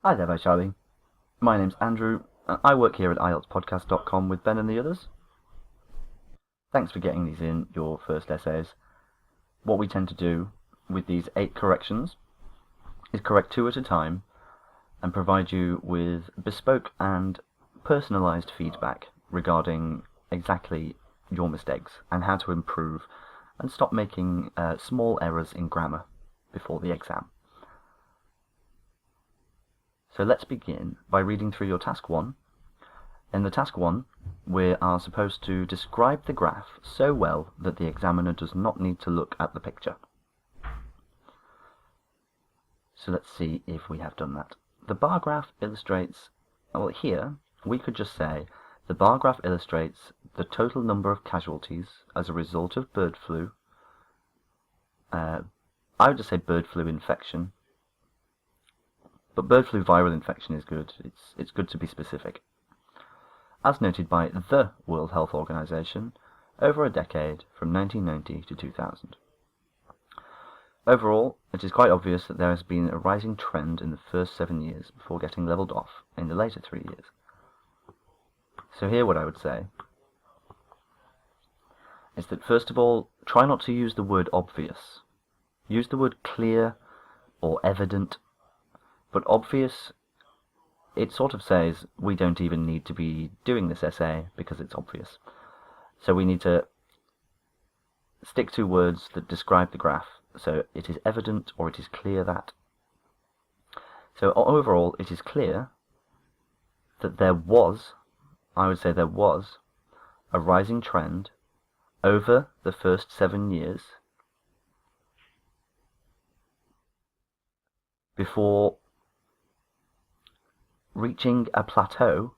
Hi there, Vaishali. My name's Andrew, and I work here at IELTSpodcast.com with Ben and the others. Thanks for getting these in, your first essays. What we tend to do with these 8 corrections is correct 2 at a time and provide you with bespoke and personalised feedback regarding exactly your mistakes and how to improve and stop making small errors in grammar before the exam. So let's begin by reading through your task 1. In the task 1, we are supposed to describe the graph so well that the examiner does not need to look at the picture. So let's see if we have done that. The bar graph illustrates, well, here we could just say the bar graph illustrates the total number of casualties as a result of bird flu. I would just say bird flu infection. But bird flu viral infection is good. It's good to be specific. As noted by the World Health Organization over a decade from 1990 to 2000. Overall, it is quite obvious that there has been a rising trend in the first 7 years before getting levelled off in the later 3 years. So here what I would say is that first of all, try not to use the word obvious. Use the word clear or evident. But obvious, it sort of says we don't even need to be doing this essay because it's obvious. So we need to stick to words that describe the graph. So it is evident or it is clear that. So overall, it is clear that there was, I would say there was, a rising trend over the first 7 years before reaching a plateau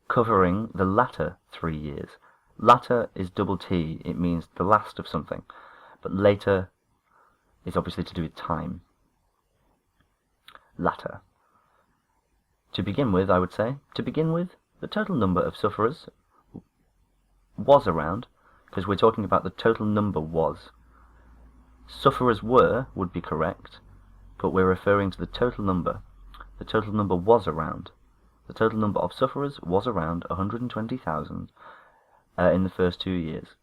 covering the latter 3 years. Latter is double T, it means the last of something, but later is obviously to do with time. Latter. To begin with, I would say, the total number of sufferers was around, because we're talking about the total number was. Sufferers were would be correct, but we're referring to the total number. The total number was around. The total number of sufferers was around 120,000 in the first 2 years.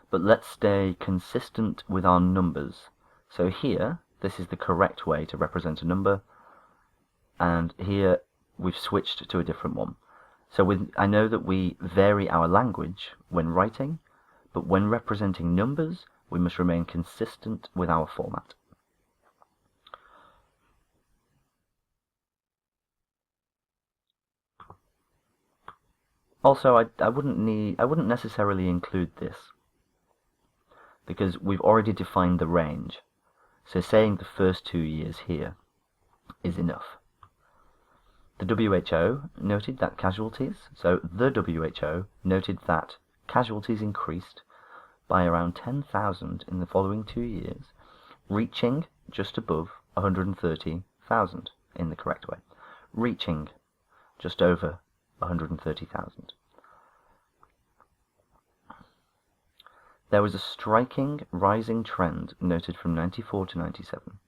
But let's stay consistent with our numbers. So here, this is the correct way to represent a number, and here we've switched to a different one. So I know that we vary our language when writing, but when representing numbers, we must remain consistent with our format. Also, I wouldn't necessarily include this because we've already defined the range. So saying the first 2 years here is enough. The WHO noted that casualties increased by around 10,000 in the following 2 years, reaching just above 130,000 in the correct way. Reaching just over 130,000. There was a striking rising trend noted from 94 to 97.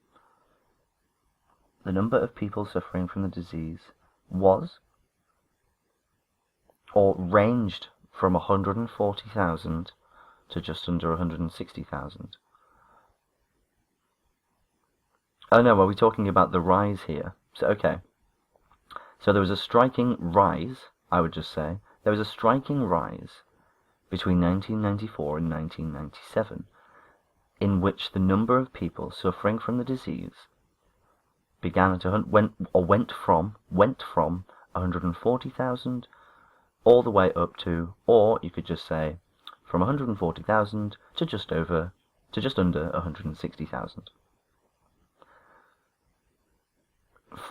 The number of people suffering from the disease was, or ranged from 140,000 to just under 160,000. Oh no, are we talking about the rise here? So, okay. So there was a striking rise, I would just say, there was a striking rise between 1994 and 1997, in which the number of people suffering from the disease went from 140,000 all the way up to, or you could just say, from 140,000 to just under 160,000.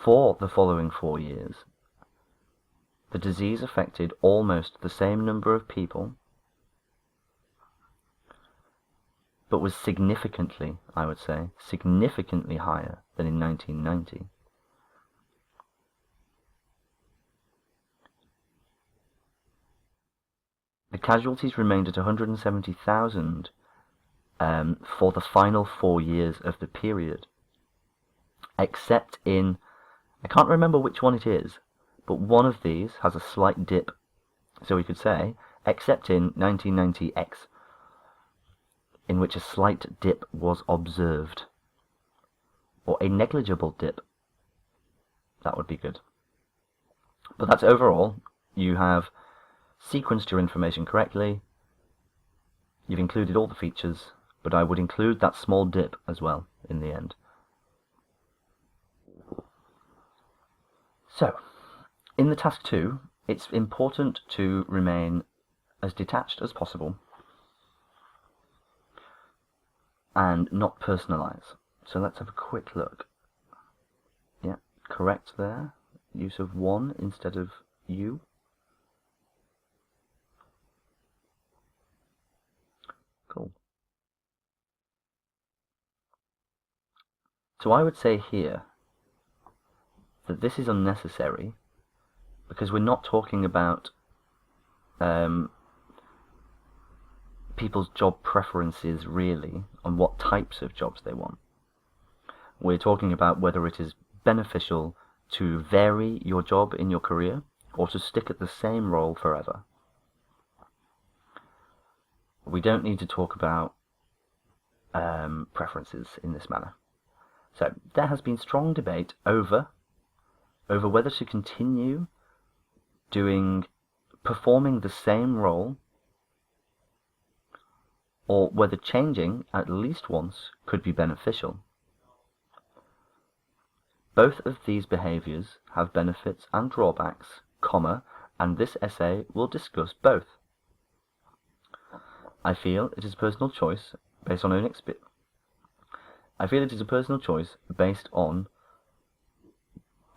For the following 4 years, the disease affected almost the same number of people, but was significantly, I would say, significantly higher than in 1990. The casualties remained at 170,000 for the final 4 years of the period. except in, I can't remember which one it is, but one of these has a slight dip. So we could say, except in 1990X, in which a slight dip was observed, or a negligible dip. That would be good. But that's overall, you have sequenced your information correctly, you've included all the features, but I would include that small dip as well in the end. So, in the task 2, it's important to remain as detached as possible and not personalize. So let's have a quick look. Yeah, correct there. Use of one instead of you. Cool. So I would say here that this is unnecessary because we're not talking about people's job preferences really on what types of jobs they want. We're talking about whether it is beneficial to vary your job in your career or to stick at the same role forever. We don't need to talk about preferences in this manner. So there has been strong debate over whether to continue performing the same role or whether changing at least once could be beneficial. Both of these behaviors have benefits and drawbacks, and this essay will discuss both. I feel it is a personal choice based on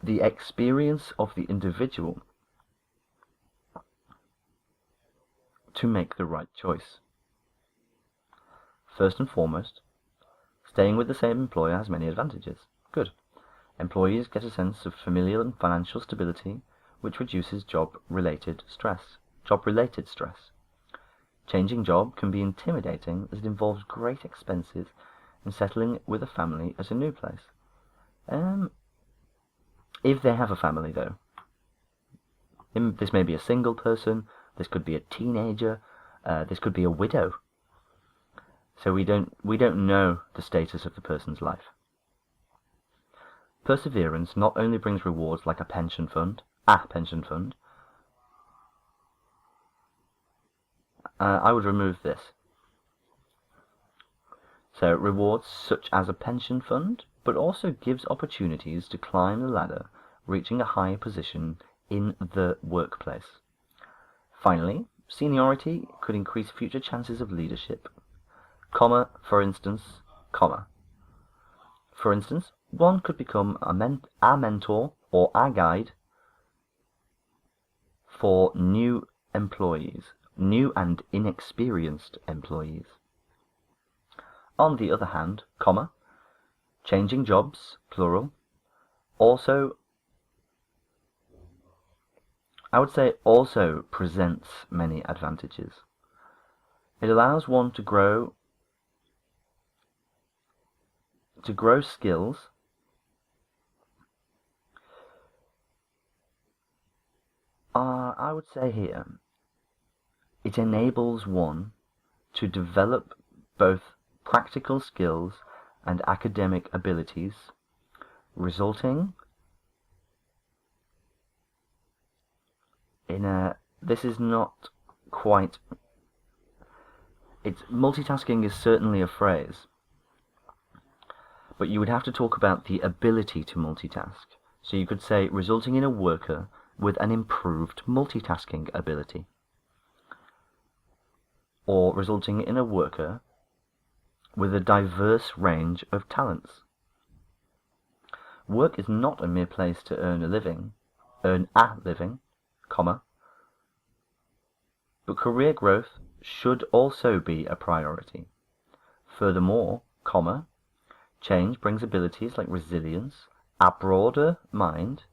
the experience of the individual to make the right choice. First and foremost, staying with the same employer has many advantages. Good. Employees get a sense of familial and financial stability, which reduces job-related stress. Changing job can be intimidating as it involves great expenses and settling with a family at a new place. If they have a family, though. This may be a single person, this could be a teenager, this could be a widow. So we don't know the status of the person's life. Perseverance not only brings rewards like a pension fund. I would remove this. So rewards such as a pension fund, but also gives opportunities to climb the ladder, reaching a higher position in the workplace. Finally, seniority could increase future chances of leadership. For instance, one could become our mentor or our guide for new and inexperienced employees. On the other hand, changing jobs, plural, also presents many advantages. It allows one to grow skills I would say here, it enables one to develop both practical skills and academic abilities, resulting in multitasking is certainly a phrase, but you would have to talk about the ability to multitask. So you could say resulting in a worker with an improved multitasking ability, or resulting in a worker with a diverse range of talents. Work is not a mere place to earn a living, but career growth should also be a priority. Furthermore, change brings abilities like resilience, a broader mind,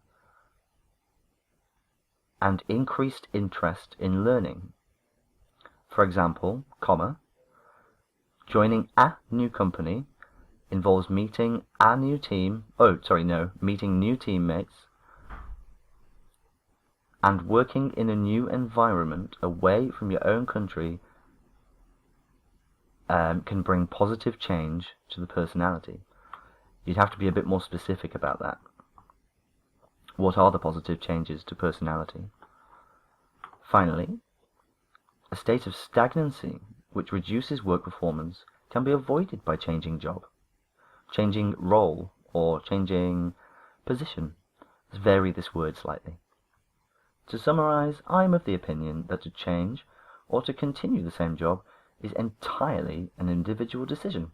and increased interest in learning. For example, joining a new company involves meeting meeting new teammates and working in a new environment away from your own country can bring positive change to the personality. You'd have to be a bit more specific about that. What are the positive changes to personality? Finally, a state of stagnancy which reduces work performance can be avoided by changing job, changing role, or changing position. Let's vary this word slightly. To summarize, I'm of the opinion that to change or to continue the same job is entirely an individual decision,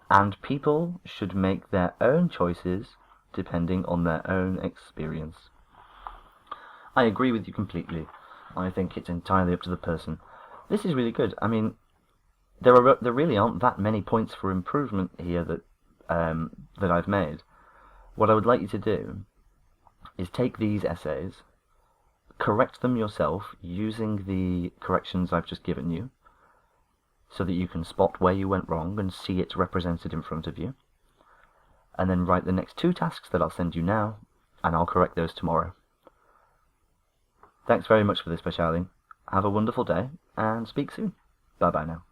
and people should make their own choices depending on their own experience. I agree with you completely. I think it's entirely up to the person. This is really good. I mean, there really aren't that many points for improvement here that I've made. What I would like you to do is take these essays, correct them yourself using the corrections I've just given you, so that you can spot where you went wrong and see it represented in front of you, and then write the next 2 tasks that I'll send you now, and I'll correct those tomorrow. Thanks very much for this, Vaishali. Have a wonderful day, and speak soon. Bye-bye now.